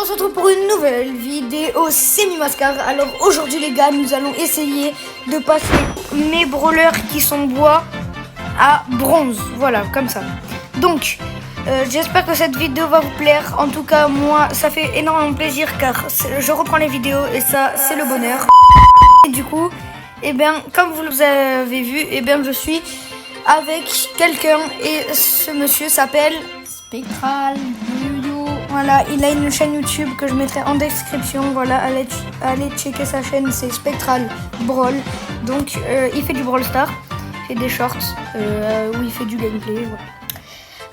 on se retrouve pour une nouvelle vidéo semi-mascar. Alors aujourd'hui les gars, nous allons essayer de passer mes brawlers qui sont bois à bronze. Voilà, comme ça. Donc, j'espère que cette vidéo va vous plaire. En tout cas, moi, ça fait énormément plaisir car je reprends les vidéos et ça, c'est le bonheur. Et du coup, eh bien, comme vous avez vu, eh bien, je suis avec quelqu'un et ce monsieur s'appelle Spectral Yo-Yo. Voilà, il a une chaîne YouTube que je mettrai en description. Voilà, allez checker sa chaîne, c'est Spectral Brawl. Donc, il fait du Brawl Star, il fait des shorts où il fait du gameplay. Voilà.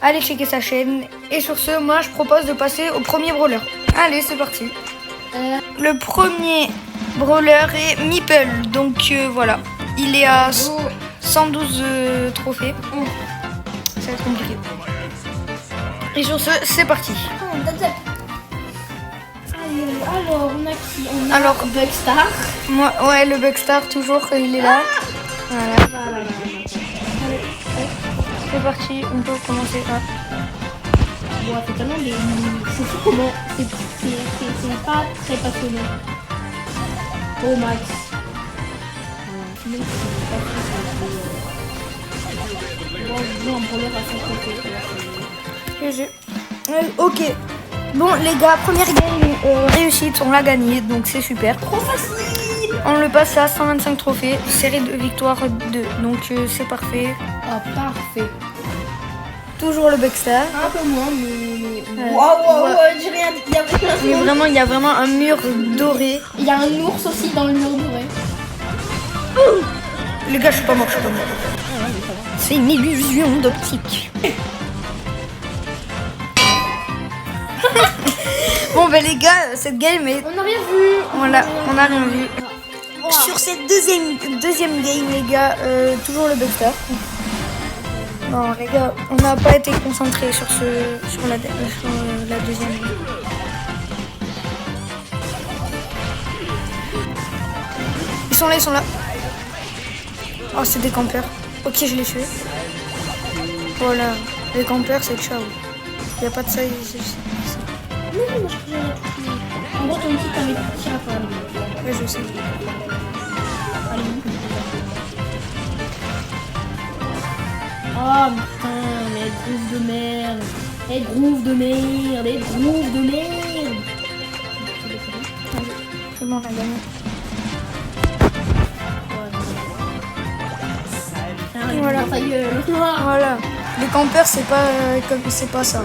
Allez checker sa chaîne. Et sur ce, moi, je propose de passer au premier brawler. Allez, c'est parti. Le premier brawler est Meeple. Donc, voilà, il est à 112 trophées. Ça va être compliqué. Et sur ce, c'est parti. Alors, on a qui? On a Alors, Bugstar. Moi, ouais, le Bugstar, toujours, il est là. Voilà. Allez, c'est parti, on peut commencer. Bon, c'est tellement des... C'est fou comment... C'est pas très passionnant. Oh, Max. Même si c'est pas très... Bon, je joue un brawler à 5 côtés. Ok. Bon, les gars, première game réussite, on l'a gagné, donc c'est super. Trop facile. On le passe à 125 trophées, série de victoires 2, donc c'est parfait. Ah, parfait. Toujours le Bugstar. Un peu moins, mais... Wow, j'ai rien dit. Mais vraiment, il y a vraiment un mur doré. Il y a un ours aussi dans le mur doré. Les gars, je suis pas mort. C'est une illusion d'optique. Bon, ben les gars, cette game est... On n'a rien vu. On n'a rien vu. Wow. Sur cette deuxième game, les gars, toujours le Bugstar. Non, les gars, on n'a pas été concentrés sur la deuxième game. Ils sont là. Oh, c'est des campeurs. Ok, je l'ai tué. Voilà, les campeurs, c'est ciao. Il n'y a pas de ça. Non, moi je crois que j'ai... En gros, ton outil t'as mis tir à toi. Ouais, je sais. Oh putain, mais groove de merde. Les grooves de merde. C'est bon, on a gagné. Voilà. Voilà. Les campeurs, c'est pas ça.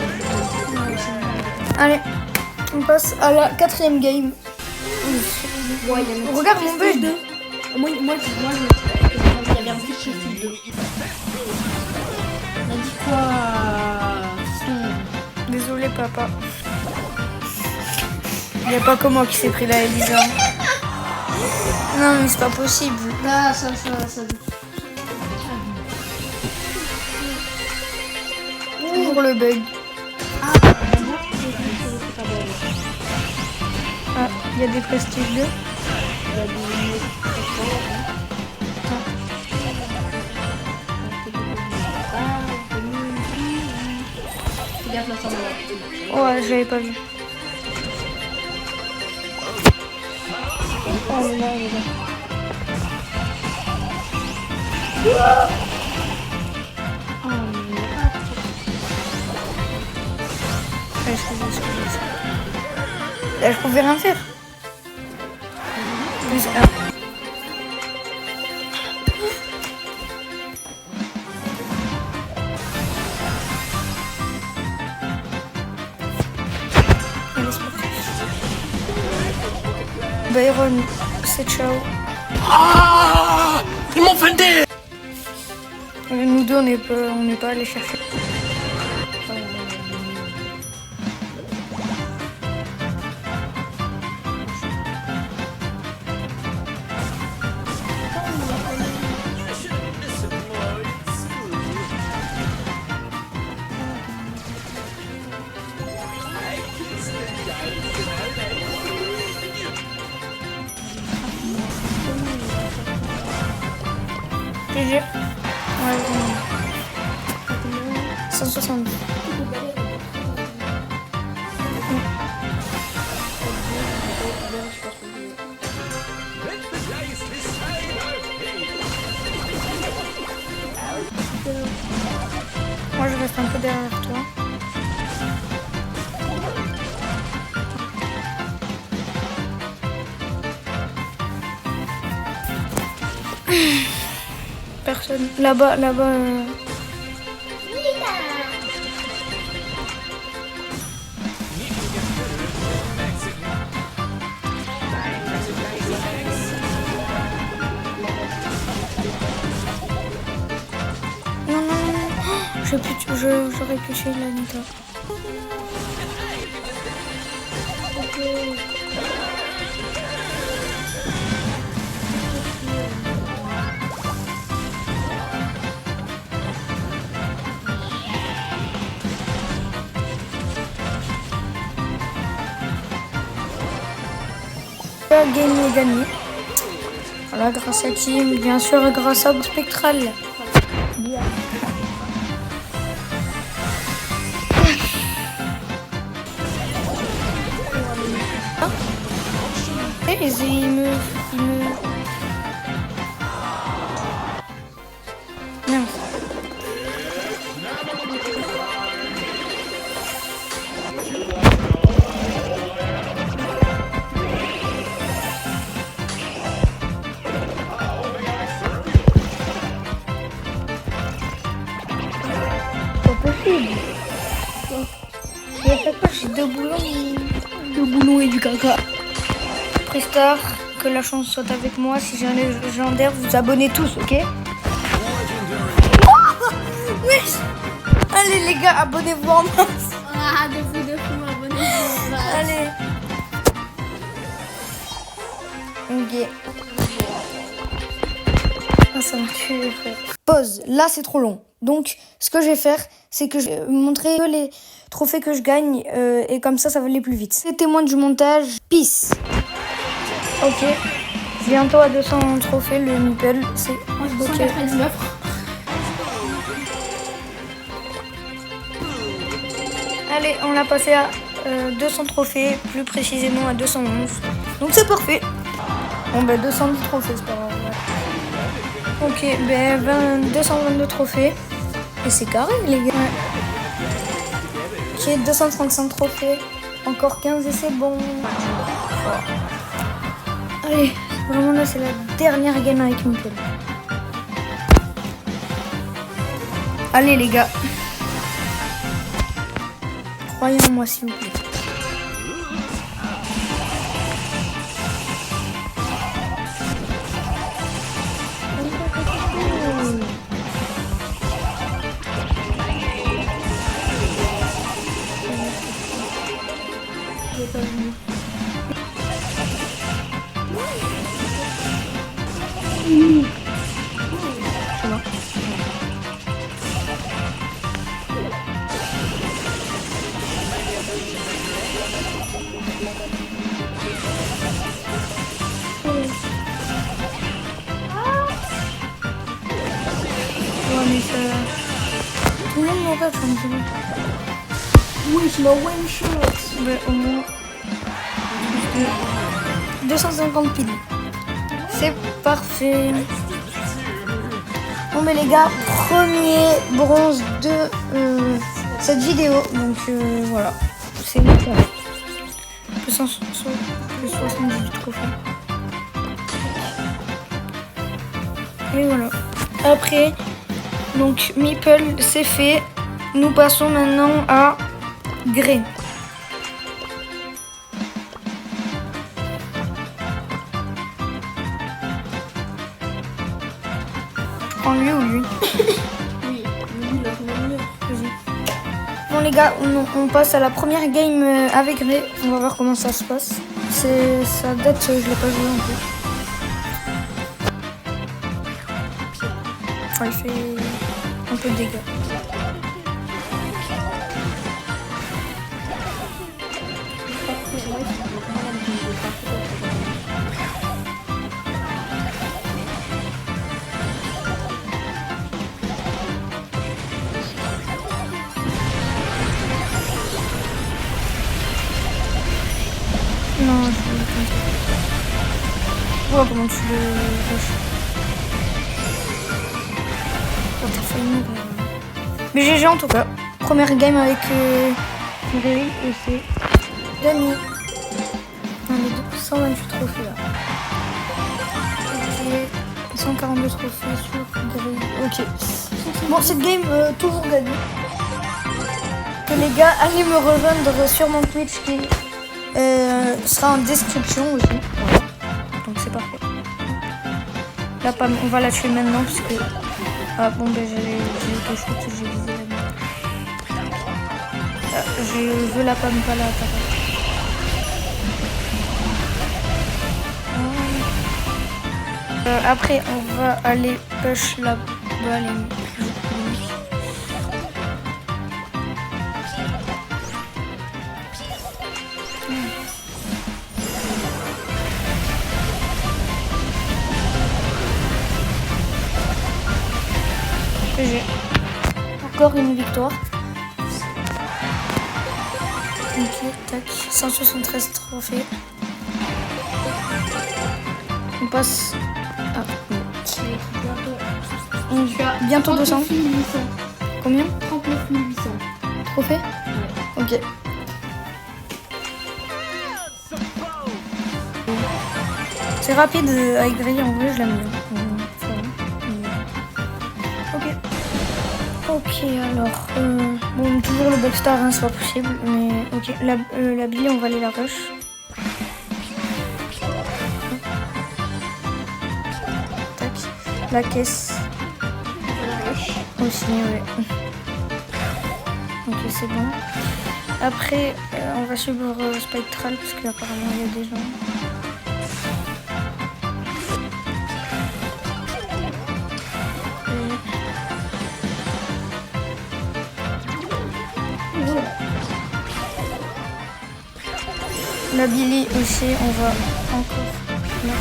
Allez, on passe à la quatrième game. Ouais, Regarde mon bug. Moi, il y avait un petit chiffre 2. On a dit quoi, fiston? Désolé, papa. Il n'y a pas que moi qui s'est pris la Elisa. Non, mais c'est pas possible. Ah, ça. Toujours le bug. Ah, il y a des prestiges 2. Ouais, je l'avais pas vu. Oh là là. Là, je pouvais rien faire. Plus 1. Allez, sportif. Byron, c'est ciao. Ah, ils m'ont fendé. Nous deux, on n'est pas allés chercher. GG. Ouais, 170. Personne. Là-bas, là-bas. Non, non, non. J'aurais pu tuer la Nita. Gagné. Voilà, grâce à qui? Bien sûr, grâce à Spectral. Bien. Et il me... Non. Et à chaque fois, j'ai deux boulons et du caca. Prestar, que la chance soit avec moi. Si j'ai un légendaire, vous abonnez tous, ok? Oui. Allez les gars, abonnez-vous en masse. Ah, de fou, abonnez-vous. Allez. Ok. Ah, ça m'a tué, frère. Pause. Là, c'est trop long. Donc, ce que je vais faire, c'est que je vais vous montrer les trophées que je gagne. Et comme ça va aller plus vite. C'est témoin du montage. Peace. Ok. Bientôt à 200 trophées, le Meeple. C'est ok. 199. Allez, on l'a passé à 200 trophées, plus précisément à 211. Donc c'est parfait. Bon, ben 210 trophées, c'est pas grave. Ok, ben 222 trophées. Et c'est carré, les gars. Ouais. Ok, 235 trophées. Encore 15 et c'est bon. Allez, vraiment là, c'est la dernière game avec Meeple. Allez, les gars. Croyez en moi, s'il vous plaît. Tout le monde m'en va, Oui, je me one shot. Ouais, au moins 250 piles. C'est parfait. Bon mais les gars, premier bronze de cette vidéo. Donc voilà, c'est bon pour moi. Plus 78 trophées. Et voilà. Après, donc Meeple, c'est fait. Nous passons maintenant à Grey. Je prends lui ou lui? Oui, largement mieux. Vas-y. Bon les gars, on passe à la première game avec Grey. On va voir comment ça se passe. Ça date, je l'ai pas joué un peu. Enfin, il fait un peu de dégâts. Non, je vais le tenter. Vois comment tu le rushes. Oh, t'as failli mourir. Mais GG en tout cas. Première game avec Grey et c'est gagné. On est 128 trophées là. Ok. 142 trophées sur grille. Ok. Bon, cette game, toujours gagnée. Que les gars, allez me rejoindre sur mon Twitch qui sera en description aussi. Voilà. Donc c'est parfait. La Pam, on va la tuer maintenant puisque... Ah bon, ben j'ai quelque chose que j'ai visé là. Je veux la Pam, pas la attaquer. Après, on va aller push là-bas les GG. Encore une victoire. Ok, tac. 173 trophées. On passe... Ah, bon. Bientôt 200. 39 800. Combien? 39 800. Trophées? Ouais. Ok. C'est rapide avec grille, en vrai je l'aime bien. Ok. Ok, alors... bon, toujours le Buckstar, hein, c'est pas possible. Mais ok, la Billy, on va aller la rush. Tac. La caisse. Aussi, ouais. Ok, c'est bon. Après, on va suivre Spectral parce qu'apparemment il y a des gens. La Billy aussi, on va encore. Non.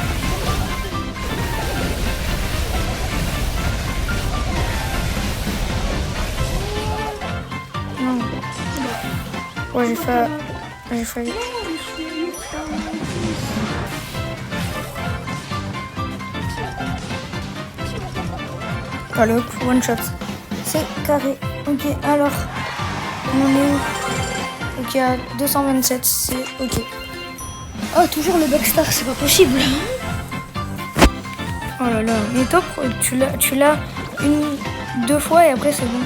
Ouais, j'ai failli. Allez hop, one shot. C'est carré. Ok, alors, on est où? Ok, à 227, c'est ok. Oh, toujours le Buckstar, c'est pas possible. Oh là là, mais top, tu l'as deux fois et après c'est bon.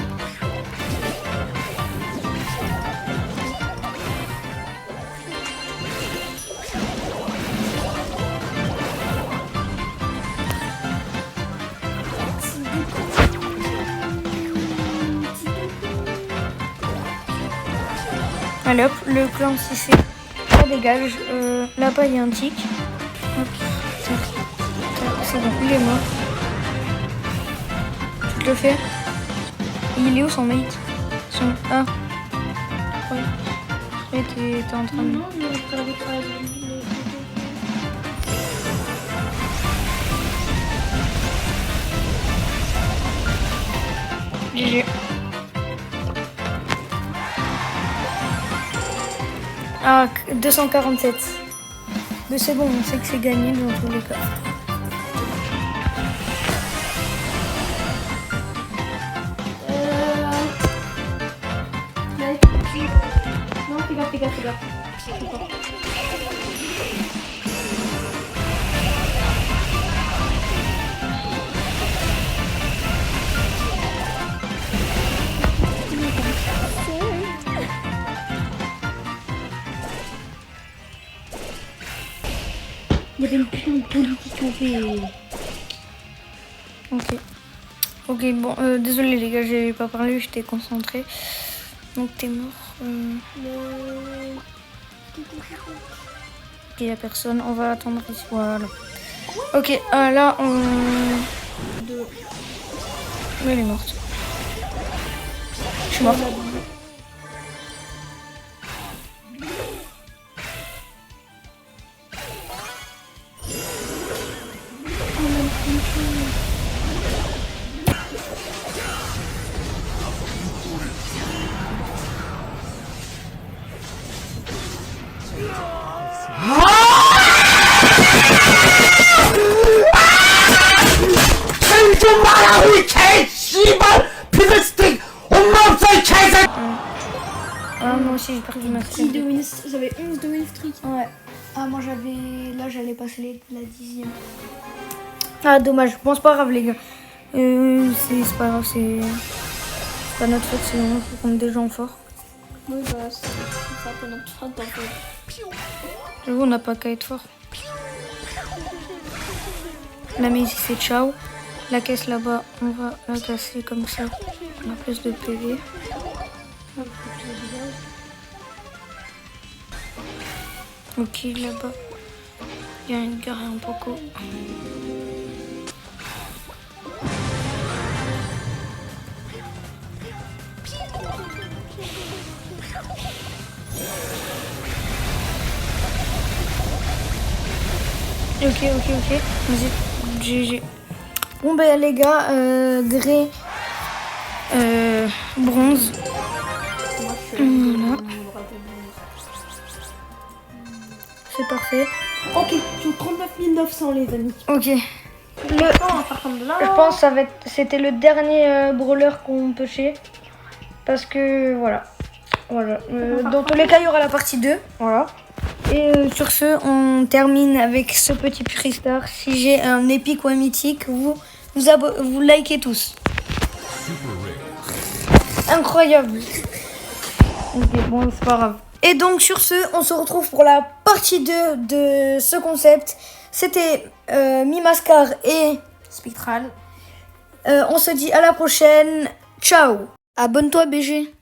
Allez hop, le clan 6C, ça dégage. Là-bas il y a un tic. Hop, c'est bon, il est mort. Tu te le fais? Il est où son mate? Son... Ah. Ouais, t'es en train de... Non, mais je peux aller faire GG. Ah, 247. Mais c'est bon, on sait que c'est gagné dans tous les cas. Non, fais gaffe. Il y avait une putain de politique en fait. Ok, bon, désolé les gars, j'ai pas parlé, j'étais concentrée. Donc t'es mort. Ok, y a personne, on va attendre ici. Voilà. Ok, là on... Mais elle est morte. Je suis morte. 좀 말하고 이 개씨발 피드스틱 엄마 없어 이 개새. Ah, moi aussi j'ai perdu ma streak. J'avais 11 de win streak. Ouais. Ah, moi j'avais... Là j'allais passer la 10e. Ah, dommage. Bon, c'est pas grave, les gars. C'est pas grave, c'est pas notre faute, c'est on joue contre des gens forts. Oui, bah, c'est un peu notre faute, en fait. J'avoue, on n'a pas qu'à être fort. Là, mais ici, c'est ciao. La caisse là-bas, on va la casser comme ça. On a plus de PV. Ok, là-bas, il y a une gare et un poco. Ok, vas-y, GG. Bon ben les gars, gré, bronze. Moi, je suis Voilà. C'est parfait. Ok, je suis 39 900, les amis. Ok. À partir de là... Je pense que c'était le dernier brawler qu'on pêchait. Parce que voilà. Dans tous les cas, il y aura la partie 2. Voilà. Et sur ce, on termine avec ce petit freestar. Si j'ai un épique ou un mythique, vous likez tous. Incroyable. Ok, bon, c'est pas grave. Et donc sur ce, on se retrouve pour la partie 2 de ce concept. C'était Mimascar et Spectral. On se dit à la prochaine. Ciao. Abonne-toi BG.